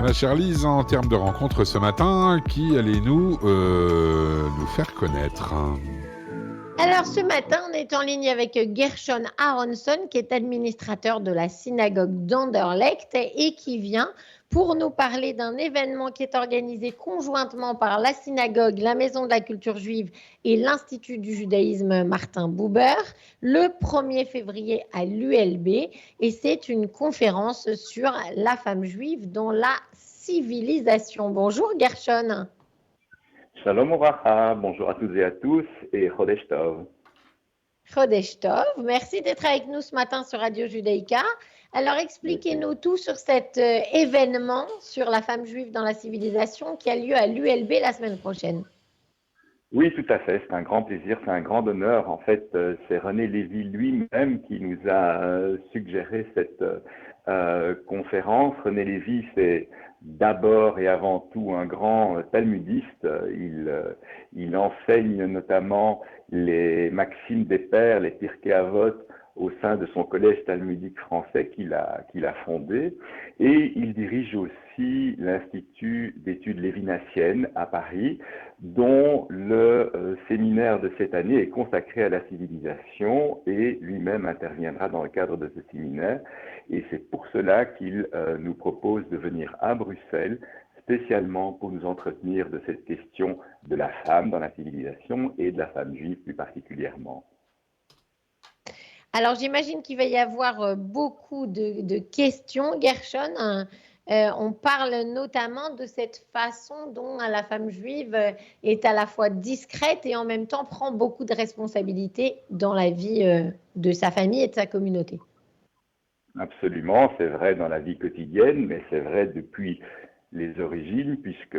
Ma chère Lise, en termes de rencontre ce matin, qui allez-nous nous faire connaître? Alors ce matin, on est en ligne avec Gershon Aronson, qui est administrateur de la synagogue d'Anderlecht et qui vient pour nous parler d'un événement qui est organisé conjointement par la synagogue, la Maison de la Culture Juive et l'Institut du Judaïsme Martin Buber le 1er février à l'ULB. Et c'est une conférence sur la femme juive dans la civilisation. Bonjour Gershon. Shalom Ouracha, bonjour à toutes et à tous et Chodesh Tov. Chodesh Tov, merci d'être avec nous ce matin sur Radio Judaïka. Alors expliquez-nous tout sur cet événement sur la femme juive dans la civilisation qui a lieu à l'ULB la semaine prochaine. Oui, tout à fait, c'est un grand plaisir, c'est un grand honneur. En fait, c'est René Lévy lui-même qui nous a suggéré cette conférence. René Lévy, c'est d'abord et avant tout un grand talmudiste. Il enseigne notamment les maximes des pères, les Pirkei Avot, au sein de son collège talmudique français qu'il a fondé. Et il dirige aussi l'Institut d'études lévinassiennes à Paris, dont le séminaire de cette année est consacré à la civilisation et lui-même interviendra dans le cadre de ce séminaire. Et c'est pour cela qu'il nous propose de venir à Bruxelles spécialement pour nous entretenir de cette question de la femme dans la civilisation et de la femme juive plus particulièrement. Alors j'imagine qu'il va y avoir beaucoup de questions, Gershon. On parle notamment de cette façon dont la femme juive est à la fois discrète et en même temps prend beaucoup de responsabilités dans la vie de sa famille et de sa communauté. Absolument, c'est vrai dans la vie quotidienne, mais c'est vrai depuis les origines, puisque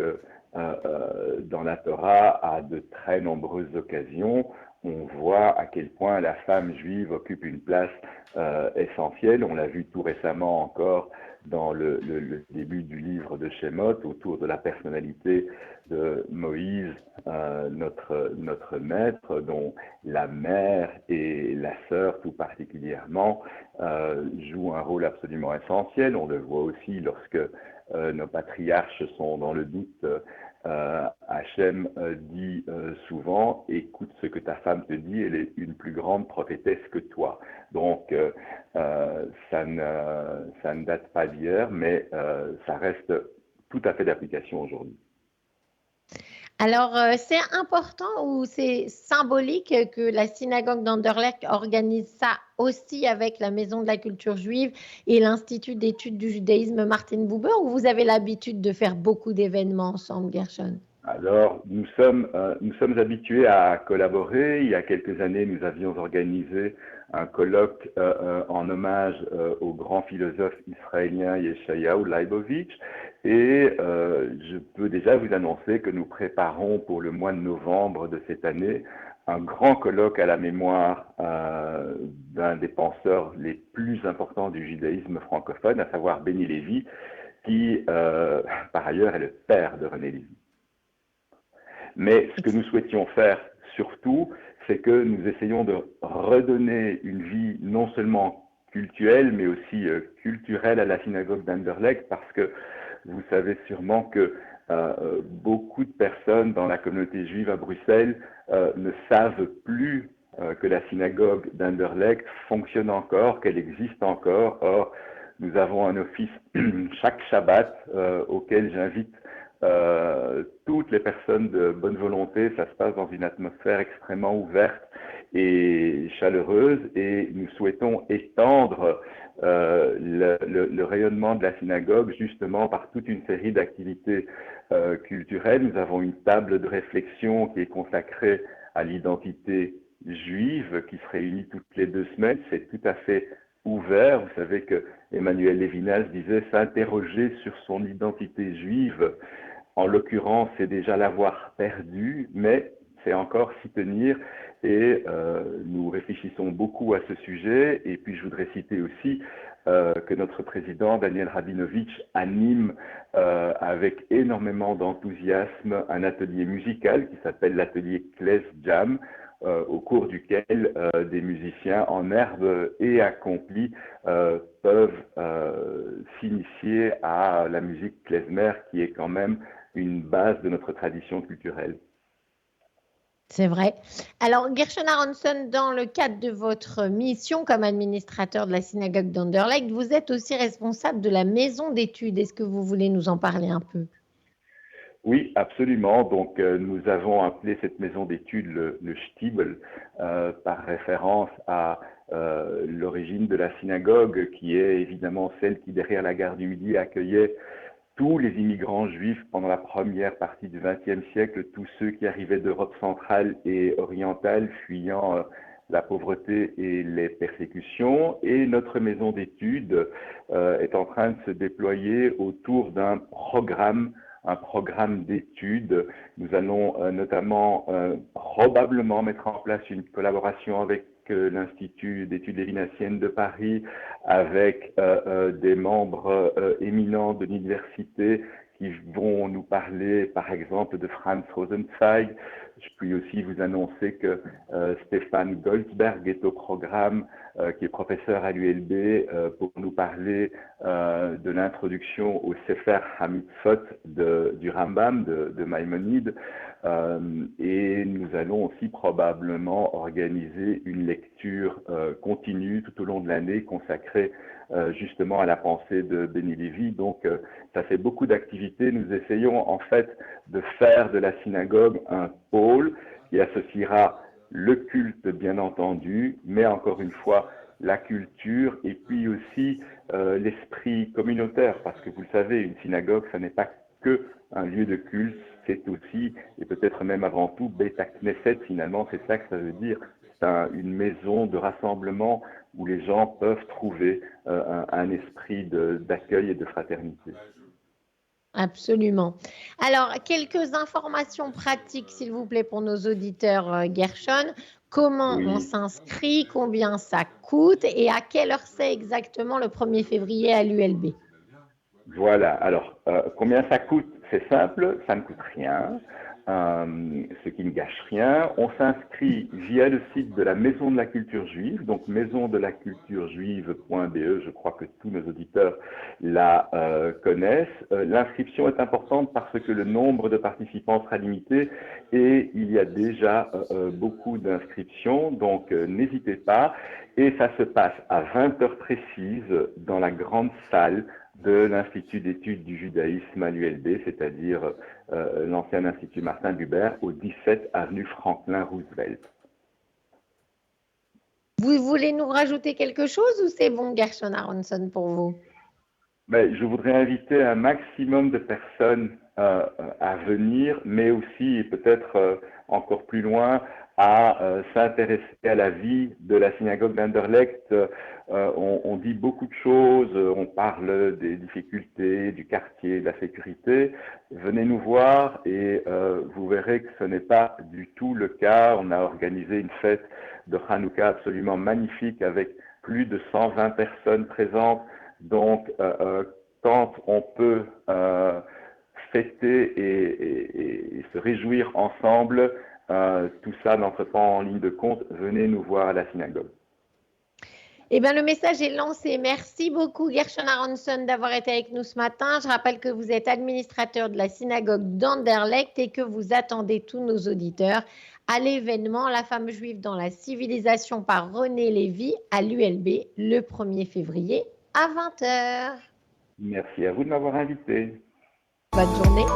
dans la Torah, à de très nombreuses occasions, on voit à quel point la femme juive occupe une place essentielle. On l'a vu tout récemment encore dans le début du livre de Shemot, autour de la personnalité de Moïse, notre maître, dont la mère et la sœur tout particulièrement jouent un rôle absolument essentiel. On le voit aussi lorsque nos patriarches sont dans le doute. Hachem dit souvent, écoute ce que ta femme te dit, elle est une plus grande prophétesse que toi. Donc ça ne date pas d'hier, mais ça reste tout à fait d'application aujourd'hui. Alors, c'est important ou c'est symbolique que la synagogue d'Anderlecht organise ça aussi avec la Maison de la Culture Juive et l'Institut d'études du judaïsme Martin Buber, ou vous avez l'habitude de faire beaucoup d'événements ensemble, Gershon? Alors, nous sommes habitués à collaborer. Il y a quelques années, nous avions organisé un colloque en hommage au grand philosophe israélien Yeshayahu Leibovitch. Et je peux déjà vous annoncer que nous préparons pour le mois de novembre de cette année un grand colloque à la mémoire d'un des penseurs les plus importants du judaïsme francophone, à savoir Benny Lévy, qui, par ailleurs, est le père de René Lévy. Mais ce que nous souhaitions faire surtout, c'est que nous essayons de redonner une vie non seulement cultuelle, mais aussi culturelle à la synagogue d'Anderlecht, parce que vous savez sûrement que beaucoup de personnes dans la communauté juive à Bruxelles ne savent plus que la synagogue d'Anderlecht fonctionne encore, qu'elle existe encore. Or, nous avons un office chaque Shabbat auquel j'invite toutes les personnes de bonne volonté. Ça se passe dans une atmosphère extrêmement ouverte et chaleureuse, et nous souhaitons étendre le rayonnement de la synagogue justement par toute une série d'activités culturelles. Nous avons une table de réflexion qui est consacrée à l'identité juive qui se réunit toutes les 2 semaines. C'est tout à fait ouvert. Vous savez que Emmanuel Lévinas disait s'interroger sur son identité juive. En l'occurrence, c'est déjà l'avoir perdue, mais c'est encore s'y tenir. Et nous réfléchissons beaucoup à ce sujet. Et puis, je voudrais citer aussi que notre président, Daniel Rabinovitch, anime avec énormément d'enthousiasme un atelier musical qui s'appelle l'atelier Klez Jam, au cours duquel des musiciens en herbe et accomplis peuvent s'initier à la musique klezmer, qui est quand même une base de notre tradition culturelle. C'est vrai. Alors, Gershon Aronson, dans le cadre de votre mission comme administrateur de la synagogue d'Anderlecht, vous êtes aussi responsable de la maison d'études. Est-ce que vous voulez nous en parler un peu? Oui, absolument. Donc, nous avons appelé cette maison d'études le Stiebel, par référence à l'origine de la synagogue, qui est évidemment celle qui, derrière la gare du Midi, accueillait tous les immigrants juifs pendant la première partie du XXe siècle, tous ceux qui arrivaient d'Europe centrale et orientale, fuyant la pauvreté et les persécutions. Et notre maison d'études est en train de se déployer autour d'un programme d'études. Nous allons notamment probablement mettre en place une collaboration avec l'Institut d'études lévinassiennes de Paris, avec des membres éminents de l'université qui vont nous parler, par exemple, de Franz Rosenzweig. Je puis aussi vous annoncer que Stéphane Goldsberg est au programme, qui est professeur à l'ULB, pour nous parler de l'introduction au Sefer HaMitzvot du Rambam, de Maïmonide. Et nous allons aussi probablement organiser une lecture continue tout au long de l'année consacrée justement à la pensée de Benny Lévy. Donc, ça fait beaucoup d'activités. Nous essayons en fait de faire de la synagogue un pôle qui associera le culte, bien entendu, mais encore une fois, la culture et puis aussi l'esprit communautaire, parce que vous le savez, une synagogue, ça n'est pas que un lieu de culte, c'est aussi, et peut-être même avant tout, Beit Knesset, finalement, c'est ça que ça veut dire. C'est une maison de rassemblement où les gens peuvent trouver un esprit d'accueil et de fraternité. Absolument. Alors, quelques informations pratiques, s'il vous plaît, pour nos auditeurs, Gershon. Comment Oui. on s'inscrit, combien ça coûte et à quelle heure c'est exactement le 1er février à l'ULB? Voilà, alors combien ça coûte? C'est simple, ça ne coûte rien, ce qui ne gâche rien. On s'inscrit via le site de la Maison de la Culture Juive, donc maisondelaculturejuive.be, je crois que tous nos auditeurs la connaissent. L'inscription est importante parce que le nombre de participants sera limité et il y a déjà beaucoup d'inscriptions, donc n'hésitez pas. Et ça se passe à 20 heures précises dans la grande salle de l'Institut d'études du judaïsme à l'ULB, c'est-à-dire l'ancien Institut Martin Buber, au 17 avenue Franklin Roosevelt. Vous voulez nous rajouter quelque chose ou c'est bon, Gershon Aronson, pour vous? Je voudrais inviter un maximum de personnes à venir, mais aussi, et peut-être encore plus loin, à s'intéresser à la vie de la synagogue d'Anderlecht. On dit beaucoup de choses, on parle des difficultés, du quartier, de la sécurité. Venez nous voir et vous verrez que ce n'est pas du tout le cas. On a organisé une fête de Hanouka absolument magnifique avec plus de 120 personnes présentes. Donc, quand on peut fêter et se réjouir ensemble, tout ça n'entre pas en ligne de compte. Venez nous voir à la synagogue. Eh bien, le message est lancé. Merci beaucoup, Gershon Aronson, d'avoir été avec nous ce matin. Je rappelle que vous êtes administrateur de la synagogue d'Anderlecht et que vous attendez tous nos auditeurs à l'événement La femme juive dans la civilisation par René Lévy à l'ULB le 1er février à 20 h. Merci à vous de m'avoir invité. Bonne journée.